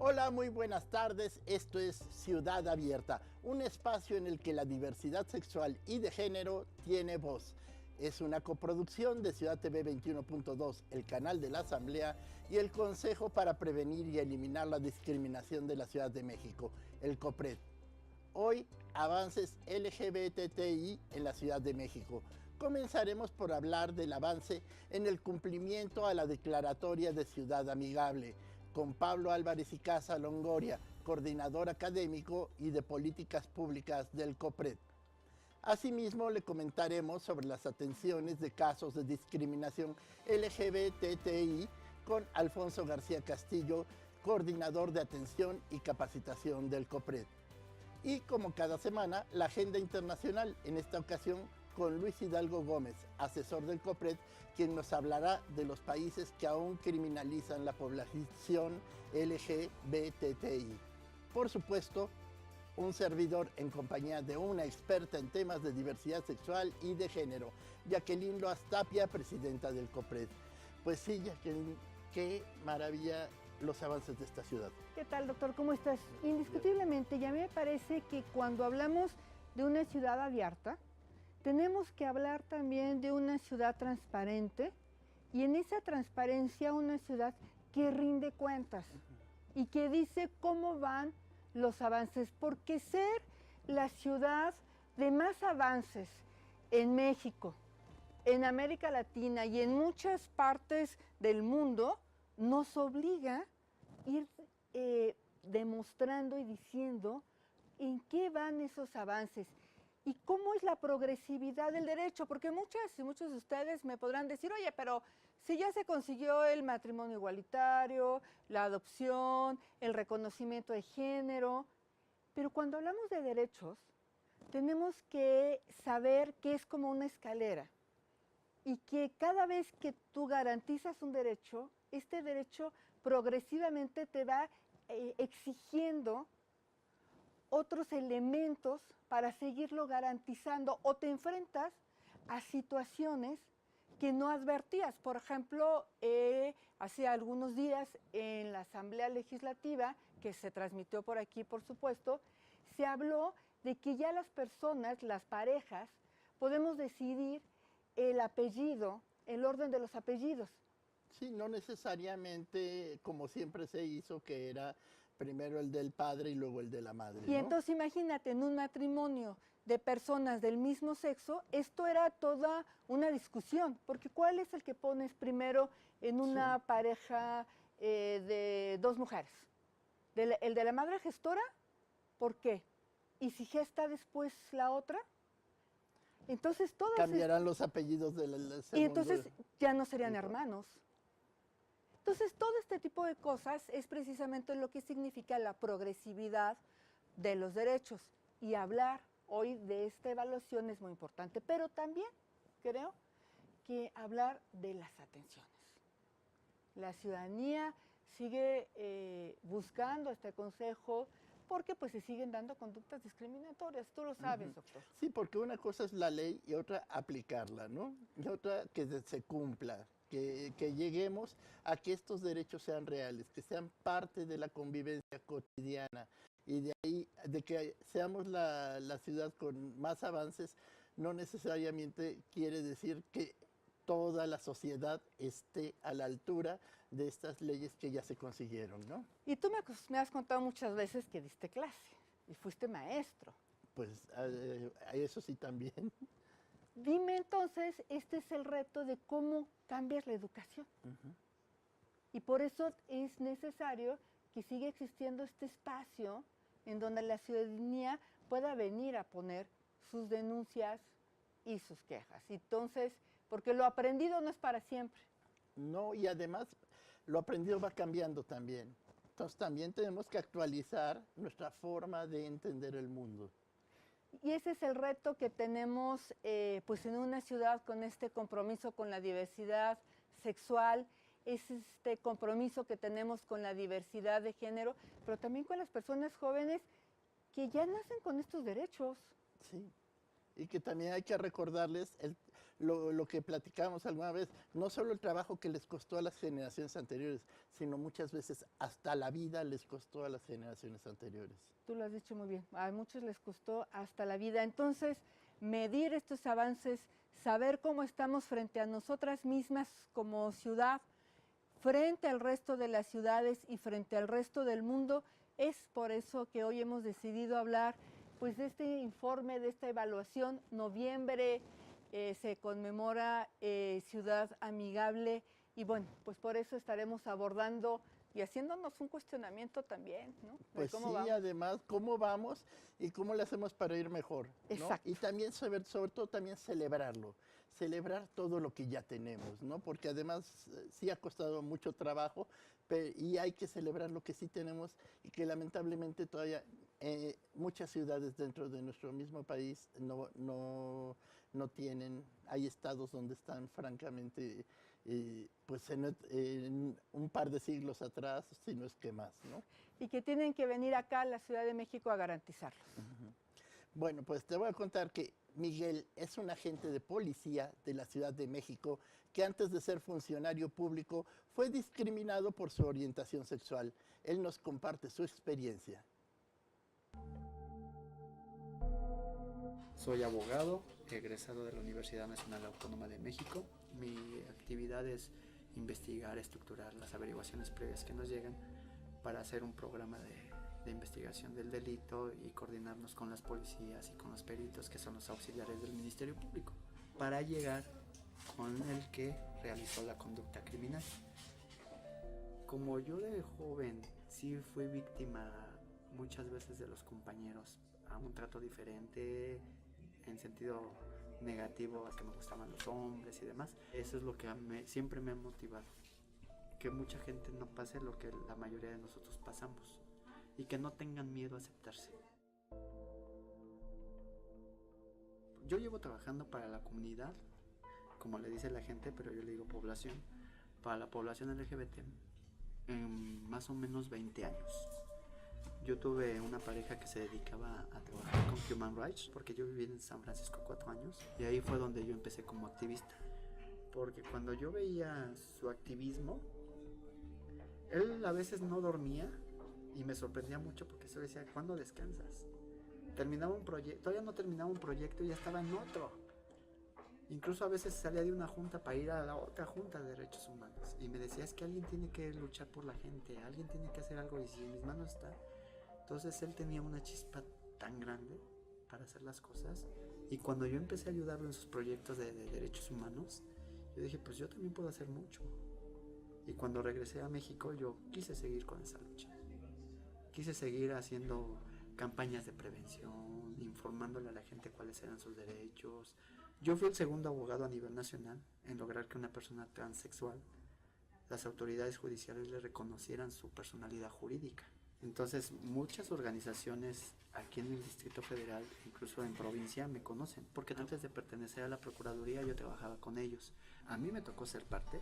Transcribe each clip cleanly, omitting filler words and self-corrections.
Hola, muy buenas tardes. Esto es Ciudad Abierta, un espacio en el que la diversidad sexual y de género tiene voz. Es una coproducción de Ciudad TV 21.2, el canal de la Asamblea y el Consejo para Prevenir y Eliminar la Discriminación de la Ciudad de México, el COPRED. Hoy, avances LGBTI en la Ciudad de México. Comenzaremos por hablar del avance en el cumplimiento a la Declaratoria de Ciudad Amigable, con Pablo Álvarez y Casa Longoria, coordinador académico y de políticas públicas del COPRED. Asimismo, le comentaremos sobre las atenciones de casos de discriminación LGBTI con Alfonso García Castillo, coordinador de atención y capacitación del COPRED. Y como cada semana, la agenda internacional, en esta ocasión con Luis Hidalgo Gómez, asesor del COPRED, quien nos hablará de los países que aún criminalizan la población LGBTI. Por supuesto, un servidor en compañía de una experta en temas de diversidad sexual y de género, Jacqueline Loaz Tapia, presidenta del COPRED. Pues sí, Jacqueline, qué maravilla los avances de esta ciudad. ¿Qué tal, doctor? ¿Cómo estás? Indiscutiblemente, y a mí me parece que cuando hablamos de una ciudad abierta, tenemos que hablar también de una ciudad transparente y en esa transparencia una ciudad que rinde cuentas y que dice cómo van los avances, porque ser la ciudad de más avances en México, en América Latina y en muchas partes del mundo nos obliga a ir demostrando y diciendo en qué van esos avances. ¿Y cómo es la progresividad del derecho? Porque muchas y muchos de ustedes me podrán decir, oye, pero si ya se consiguió el matrimonio igualitario, la adopción, el reconocimiento de género, pero cuando hablamos de derechos, tenemos que saber que es como una escalera y que cada vez que tú garantizas un derecho, este derecho progresivamente te va exigiendo otros elementos para seguirlo garantizando o te enfrentas a situaciones que no advertías. Por ejemplo, hace algunos días en la Asamblea Legislativa, que se transmitió por aquí, por supuesto, se habló de que ya las personas, las parejas, podemos decidir el apellido, el orden de los apellidos. Sí, no necesariamente como siempre se hizo, que era primero el del padre y luego el de la madre, Y ¿no? entonces imagínate, en un matrimonio de personas del mismo sexo, esto era toda una discusión, porque ¿cuál es el que pones primero en una pareja de dos mujeres? ¿El de la madre gestora? ¿Por qué? ¿Y si gesta después la otra? Entonces todas Cambiarán los apellidos del segundo. y entonces ya no serían hermanos. Entonces, todo este tipo de cosas es precisamente lo que significa la progresividad de los derechos. Y hablar hoy de esta evaluación es muy importante, pero también creo que hablar de las atenciones. La ciudadanía sigue buscando este consejo porque pues se siguen dando conductas discriminatorias. Tú lo sabes, doctor. Sí, porque una cosa es la ley y otra aplicarla, ¿no? Y otra que se cumpla. Que lleguemos a que estos derechos sean reales, que sean parte de la convivencia cotidiana y de ahí, de que seamos la ciudad con más avances, no necesariamente quiere decir que toda la sociedad esté a la altura de estas leyes que ya se consiguieron, ¿no? Y tú me has contado muchas veces que diste clase y fuiste maestro. Pues eso sí también. Dime entonces, este es el reto de cómo cambias la educación. Y por eso es necesario que siga existiendo este espacio en donde la ciudadanía pueda venir a poner sus denuncias y sus quejas. Entonces, porque lo aprendido no es para siempre. No, y además lo aprendido va cambiando también. Entonces también tenemos que actualizar nuestra forma de entender el mundo. Y ese es el reto que tenemos pues en una ciudad con este compromiso con la diversidad sexual, es este compromiso que tenemos con la diversidad de género, pero también con las personas jóvenes que ya nacen con estos derechos. Sí, y que también hay que recordarles lo que platicábamos alguna vez, no solo el trabajo que les costó a las generaciones anteriores, sino muchas veces hasta la vida les costó a las generaciones anteriores. Tú lo has dicho muy bien, a muchos les costó hasta la vida. Entonces, medir estos avances, saber cómo estamos frente a nosotras mismas como ciudad, frente al resto de las ciudades y frente al resto del mundo, es por eso que hoy hemos decidido hablar pues, de este informe, de esta evaluación. Noviembre se conmemora Ciudad Amigable y bueno, pues por eso estaremos abordando y haciéndonos un cuestionamiento también, ¿no? Pues sí, vamos. Además, ¿cómo vamos y cómo le hacemos para ir mejor? ¿no? Exacto. Y también, sobre todo, también celebrarlo, celebrar todo lo que ya tenemos, ¿no? Porque además sí ha costado mucho trabajo y hay que celebrar lo que sí tenemos y que lamentablemente todavía muchas ciudades dentro de nuestro mismo país no tienen. Hay estados donde están francamente pues en un par de siglos atrás, si no es que más, ¿no? Y que tienen que venir acá a la Ciudad de México a garantizarlos. Bueno, pues te voy a contar que Miguel es un agente de policía de la Ciudad de México que antes de ser funcionario público fue discriminado por su orientación sexual. Él nos comparte su experiencia. Soy abogado, egresado de la Universidad Nacional Autónoma de México. Mi actividad es investigar, estructurar las averiguaciones previas que nos llegan para hacer un programa de investigación del delito y coordinarnos con las policías y con los peritos, que son los auxiliares del Ministerio Público, para llegar con el que realizó la conducta criminal. Como yo de joven sí fui víctima muchas veces de los compañeros a un trato diferente, en sentido negativo, a que me gustaban los hombres y demás. Eso es lo que siempre me ha motivado, que mucha gente no pase lo que la mayoría de nosotros pasamos y que no tengan miedo a aceptarse. Yo llevo trabajando para la comunidad, como le dice la gente, pero yo le digo población, para la población LGBT en más o menos 20 años. Yo tuve una pareja que se dedicaba a trabajar con Human Rights, porque yo viví en San Francisco 4 años, y ahí fue donde yo empecé como activista. Porque cuando yo veía su activismo, él a veces no dormía, y me sorprendía mucho porque yo decía, ¿cuándo descansas? Terminaba un proyecto, todavía no terminaba un proyecto y ya estaba en otro. Incluso a veces salía de una junta para ir a la otra junta de derechos humanos, y me decía, es que alguien tiene que luchar por la gente, alguien tiene que hacer algo, y si en mis manos está. Entonces él tenía una chispa tan grande para hacer las cosas, y cuando yo empecé a ayudarlo en sus proyectos de derechos humanos, yo dije, pues yo también puedo hacer mucho. Y cuando regresé a México, yo quise seguir con esa lucha. Quise seguir haciendo campañas de prevención, informándole a la gente cuáles eran sus derechos. Yo fui el segundo abogado a nivel nacional en lograr que una persona transexual, las autoridades judiciales le reconocieran su personalidad jurídica. Entonces, muchas organizaciones aquí en el Distrito Federal, incluso en provincia, me conocen, porque antes de pertenecer a la Procuraduría yo trabajaba con ellos. A mí me tocó ser parte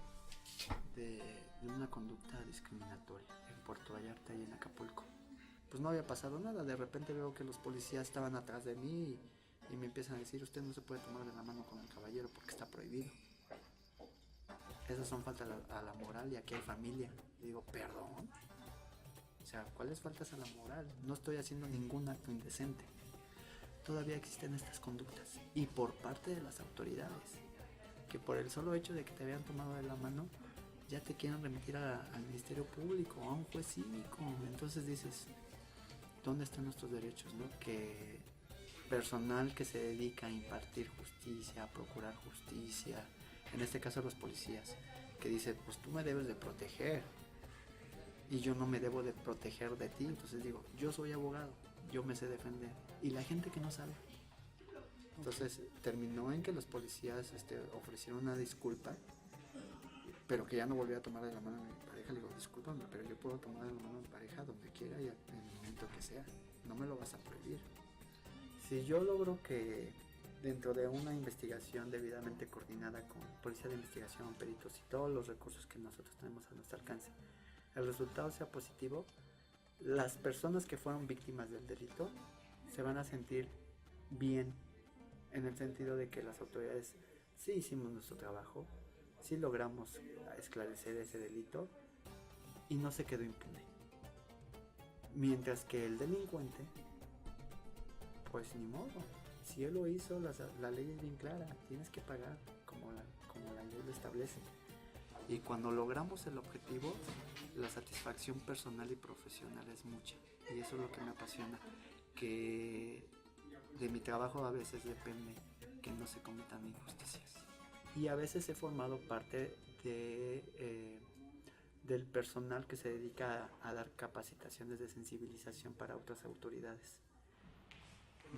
de una conducta discriminatoria en Puerto Vallarta y en Acapulco. Pues no había pasado nada, de repente veo que los policías estaban atrás de mí y me empiezan a decir, usted no se puede tomar de la mano con el caballero porque está prohibido. Esas son faltas a la moral, y aquí hay familia. Y digo, perdón. O sea, ¿cuáles faltas a la moral? No estoy haciendo ningún acto indecente. Todavía existen estas conductas. Y por parte de las autoridades, que por el solo hecho de que te habían tomado de la mano, ya te quieren remitir al Ministerio Público, a un juez cívico. Entonces dices, ¿dónde están nuestros derechos, no? Que personal que se dedica a impartir justicia, a procurar justicia, en este caso los policías, que dicen, pues tú me debes de proteger y yo no me debo de proteger de ti. Entonces digo, yo soy abogado, yo me sé defender, y la gente que no sabe. Entonces terminó en que los policías ofrecieron una disculpa, pero que ya no volví a tomar de la mano a mi pareja. Le digo, discúlpame, pero yo puedo tomar de la mano a mi pareja donde quiera y en el momento que sea, no me lo vas a prohibir. Si yo logro que dentro de una investigación debidamente coordinada con policía de investigación, peritos y todos los recursos que nosotros tenemos a nuestro alcance, el resultado sea positivo, las personas que fueron víctimas del delito se van a sentir bien, en el sentido de que las autoridades Sí hicimos nuestro trabajo, sí logramos esclarecer ese delito y no se quedó impune. Mientras que el delincuente, pues ni modo, si él lo hizo, la ley es bien clara, tienes que pagar como la ley lo establece. Y cuando logramos el objetivo, la satisfacción personal y profesional es mucha. Y eso es lo que me apasiona, que de mi trabajo a veces depende que no se cometan injusticias. Y a veces he formado parte del personal que se dedica a dar capacitaciones de sensibilización para otras autoridades.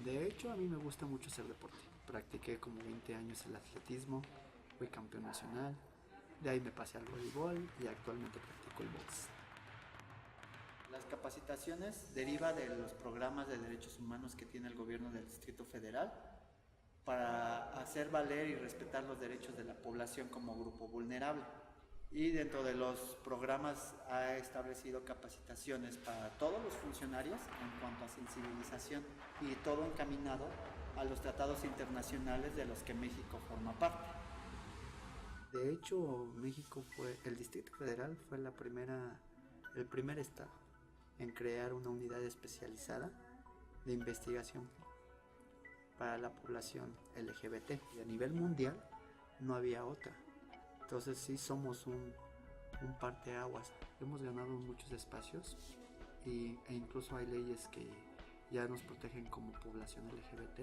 De hecho, a mí me gusta mucho hacer deporte. Practiqué como 20 años el atletismo, fui campeón nacional, de ahí me pasé al voleibol y actualmente practico el box. Las capacitaciones derivan de los programas de derechos humanos que tiene el gobierno del Distrito Federal para hacer valer y respetar los derechos de la población como grupo vulnerable. Y dentro de los programas ha establecido capacitaciones para todos los funcionarios en cuanto a sensibilización y todo encaminado a los tratados internacionales de los que México forma parte. De hecho, el Distrito Federal fue el primer estado en crear una unidad especializada de investigación para la población LGBT. Y a nivel mundial no había otra. Entonces sí somos un parteaguas. Hemos ganado muchos espacios e incluso hay leyes que ya nos protegen como población LGBT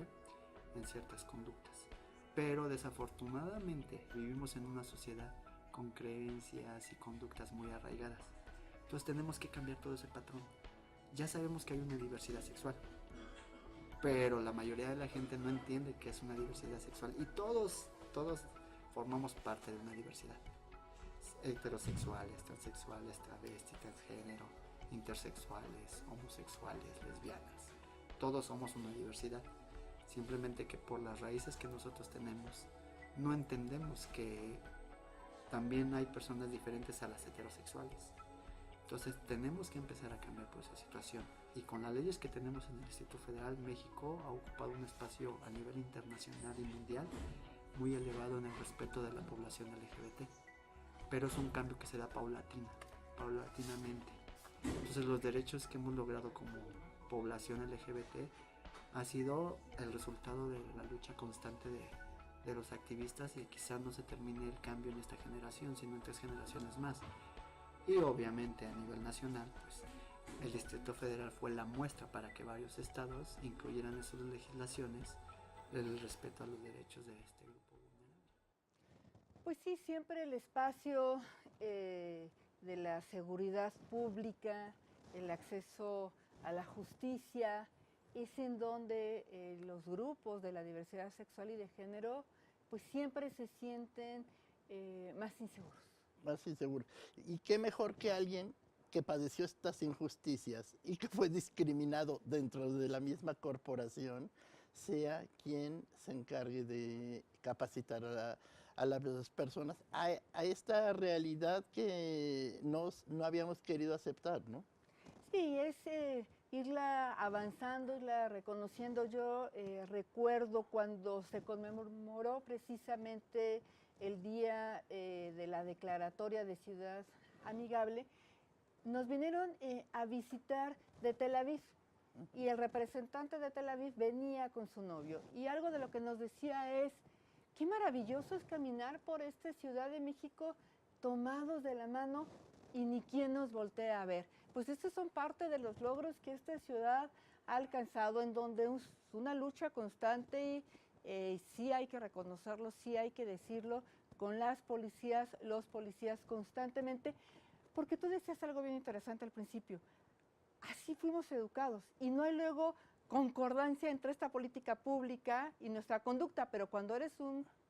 en ciertas conductas. Pero desafortunadamente vivimos en una sociedad con creencias y conductas muy arraigadas. Entonces tenemos que cambiar todo ese patrón. Ya sabemos que hay una diversidad sexual, pero la mayoría de la gente no entiende que es una diversidad sexual y todos formamos parte de una diversidad. Heterosexuales, transexuales, travestis, transgénero, intersexuales, homosexuales, lesbianas. Todos somos una diversidad. Simplemente que por las raíces que nosotros tenemos, no entendemos que también hay personas diferentes a las heterosexuales. Entonces tenemos que empezar a cambiar por esa situación. Y con las leyes que tenemos en el Distrito Federal, México ha ocupado un espacio a nivel internacional y mundial muy elevado en el respeto de la población LGBT. Pero es un cambio que se da paulatinamente. Entonces los derechos que hemos logrado como población LGBT ha sido el resultado de la lucha constante de los activistas y quizás no se termine el cambio en esta generación, sino en 3 generaciones más. Y obviamente a nivel nacional, pues el Distrito Federal fue la muestra para que varios estados incluyeran en sus legislaciones el respeto a los derechos de este grupo vulnerable. Pues sí, siempre el espacio de la seguridad pública, el acceso a la justicia, es en donde los grupos de la diversidad sexual y de género pues siempre se sienten más inseguros. Más inseguro. Y qué mejor que alguien que padeció estas injusticias y que fue discriminado dentro de la misma corporación, sea quien se encargue de capacitar a las personas a esta realidad que no habíamos querido aceptar, ¿no? Sí, es irla avanzando, irla reconociendo. Yo recuerdo cuando se conmemoró precisamente el día de la declaratoria de Ciudad Amigable, nos vinieron a visitar de Tel Aviv y el representante de Tel Aviv venía con su novio y algo de lo que nos decía es, qué maravilloso es caminar por esta Ciudad de México tomados de la mano y ni quien nos voltea a ver. Pues estos son parte de los logros que esta ciudad ha alcanzado, en donde es una lucha constante y sí hay que reconocerlo, sí hay que decirlo, con las policías, los policías constantemente, porque tú decías algo bien interesante al principio, así fuimos educados y no hay luego concordancia entre esta política pública y nuestra conducta, pero cuando eres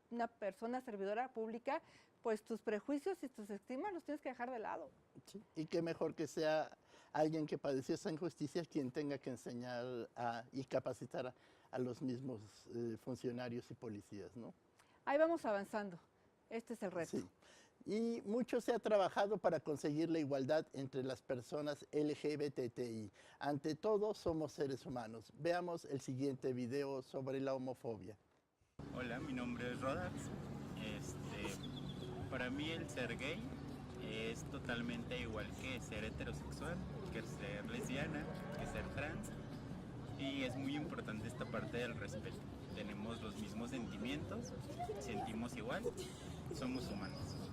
una persona servidora pública, pues tus prejuicios y tus estigmas los tienes que dejar de lado. Sí. Y qué mejor que sea alguien que padeció esa injusticia quien tenga que enseñar y capacitar a los mismos funcionarios y policías, ¿no? Ahí vamos avanzando. Este es el reto. Sí. Y mucho se ha trabajado para conseguir la igualdad entre las personas LGBTI. Ante todo, somos seres humanos. Veamos el siguiente video sobre la homofobia. Hola, mi nombre es Rodax. para mí el ser gay es totalmente igual que ser heterosexual, que ser lesbiana, que ser trans. Y es muy importante esta parte del respeto. Tenemos los mismos sentimientos, sentimos igual, somos humanos.